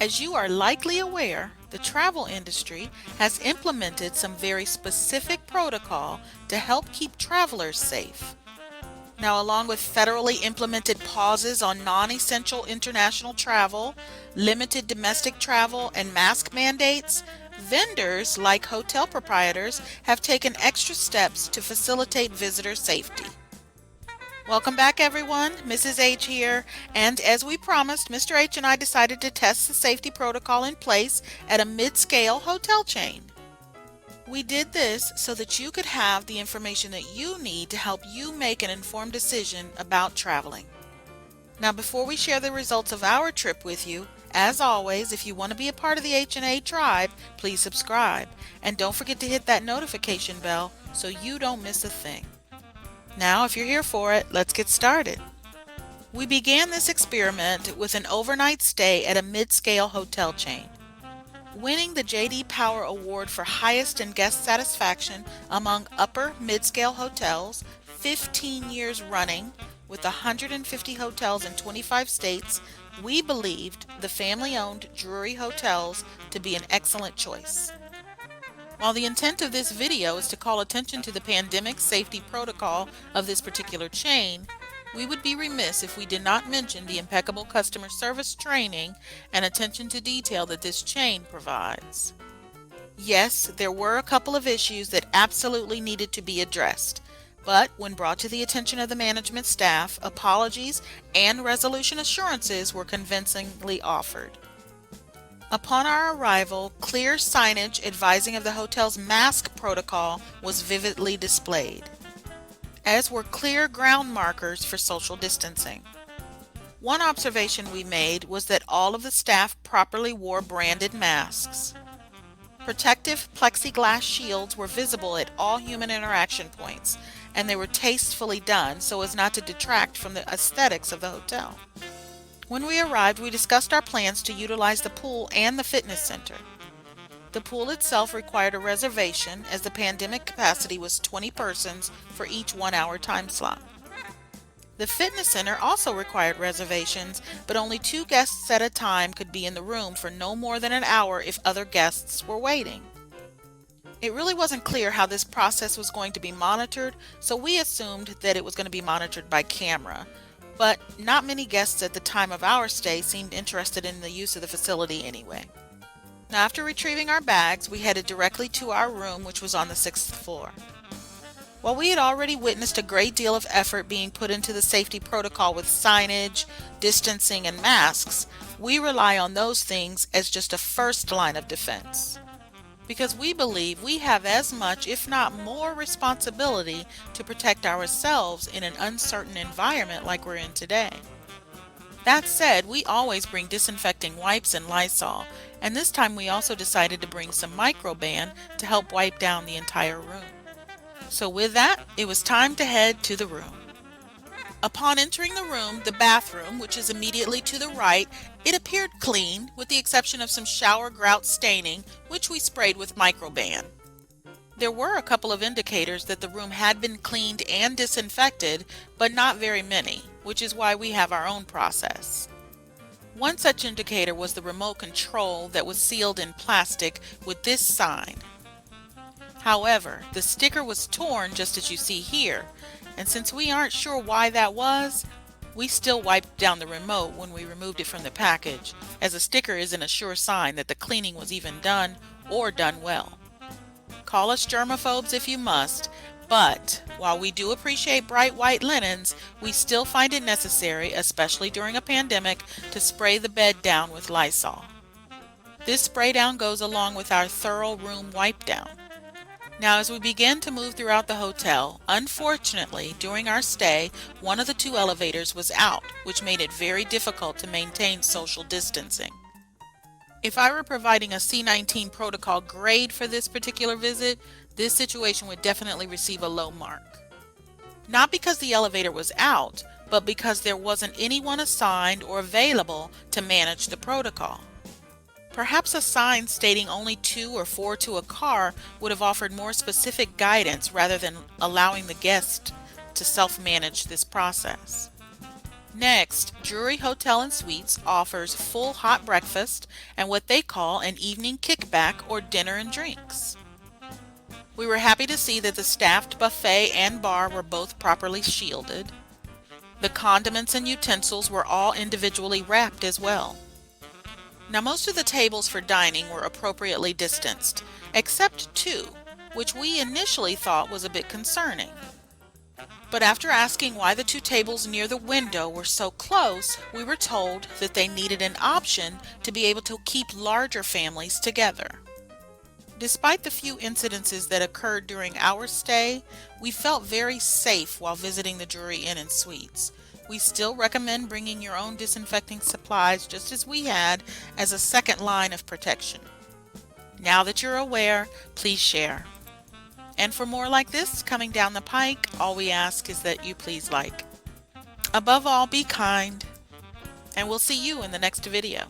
As you are likely aware, the travel industry has implemented some very specific protocol to help keep travelers safe. Now, along with federally implemented pauses on non-essential international travel, limited domestic travel, and mask mandates, vendors like hotel proprietors have taken extra steps to facilitate visitor safety. Welcome back, everyone. Mrs. H here, and as we promised, Mr. H and I decided to test the safety protocol in place at a mid-scale hotel chain. We did this so that you could have the information that you need to help you make an informed decision about traveling. Now, before we share the results of our trip with you, as always, if you want to be a part of the H&A tribe, please subscribe, and don't forget to hit that notification bell so you don't miss a thing. Now, if you're here for it, let's get started. We began this experiment with an overnight stay at a mid-scale hotel chain. Winning the J.D. Power Award for highest in guest satisfaction among upper mid-scale hotels 15 years running with 150 hotels in 25 states, we believed the family-owned Drury Hotels to be an excellent choice. While the intent of this video is to call attention to the pandemic safety protocol of this particular chain, we would be remiss if we did not mention the impeccable customer service training and attention to detail that this chain provides. Yes, there were a couple of issues that absolutely needed to be addressed, but when brought to the attention of the management staff, apologies and resolution assurances were convincingly offered. Upon our arrival, clear signage advising of the hotel's mask protocol was vividly displayed, as were clear ground markers for social distancing. One observation we made was that all of the staff properly wore branded masks. Protective plexiglass shields were visible at all human interaction points, and they were tastefully done so as not to detract from the aesthetics of the hotel. When we arrived, we discussed our plans to utilize the pool and the fitness center. The pool itself required a reservation as the pandemic capacity was 20 persons for each 1-hour time slot. The fitness center also required reservations, but only 2 guests at a time could be in the room for no more than an hour if other guests were waiting. It really wasn't clear how this process was going to be monitored, so we assumed that it was going to be monitored by camera. But not many guests at the time of our stay seemed interested in the use of the facility anyway. Now, after retrieving our bags, we headed directly to our room, which was on the 6th floor. While we had already witnessed a great deal of effort being put into the safety protocol with signage, distancing, and masks, we rely on those things as just a first line of defense, because we believe we have as much, if not more, responsibility to protect ourselves in an uncertain environment like we're in today. That said, we always bring disinfecting wipes and Lysol, and this time we also decided to bring some Microban to help wipe down the entire room. So with that, it was time to head to the room. Upon entering the room, the bathroom, which is immediately to the right, it appeared clean, with the exception of some shower grout staining, which we sprayed with Microban. There were a couple of indicators that the room had been cleaned and disinfected, but not very many, which is why we have our own process. One such indicator was the remote control that was sealed in plastic with this sign. However, the sticker was torn just as you see here, and since we aren't sure why that was, we still wiped down the remote when we removed it from the package, as a sticker isn't a sure sign that the cleaning was even done or done well. Call us germaphobes if you must, but while we do appreciate bright white linens, we still find it necessary, especially during a pandemic, to spray the bed down with Lysol. This spray down goes along with our thorough room wipe down. Now, as we began to move throughout the hotel, unfortunately, during our stay, one of the 2 elevators was out, which made it very difficult to maintain social distancing. If I were providing a C19 protocol grade for this particular visit, this situation would definitely receive a low mark. Not because the elevator was out, but because there wasn't anyone assigned or available to manage the protocol. Perhaps a sign stating only 2 or 4 to a car would have offered more specific guidance rather than allowing the guest to self-manage this process. Next, Drury Hotel and Suites offers full hot breakfast and what they call an evening kickback or dinner and drinks. We were happy to see that the staffed buffet and bar were both properly shielded. The condiments and utensils were all individually wrapped as well. Now, most of the tables for dining were appropriately distanced, except two, which we initially thought was a bit concerning. But after asking why the two tables near the window were so close, we were told that they needed an option to be able to keep larger families together. Despite the few incidences that occurred during our stay, we felt very safe while visiting the Drury Inn and Suites. We still recommend bringing your own disinfecting supplies just as we had as a second line of protection. Now that you're aware, please share. And for more like this coming down the pike, all we ask is that you please like. Above all, be kind, and we'll see you in the next video.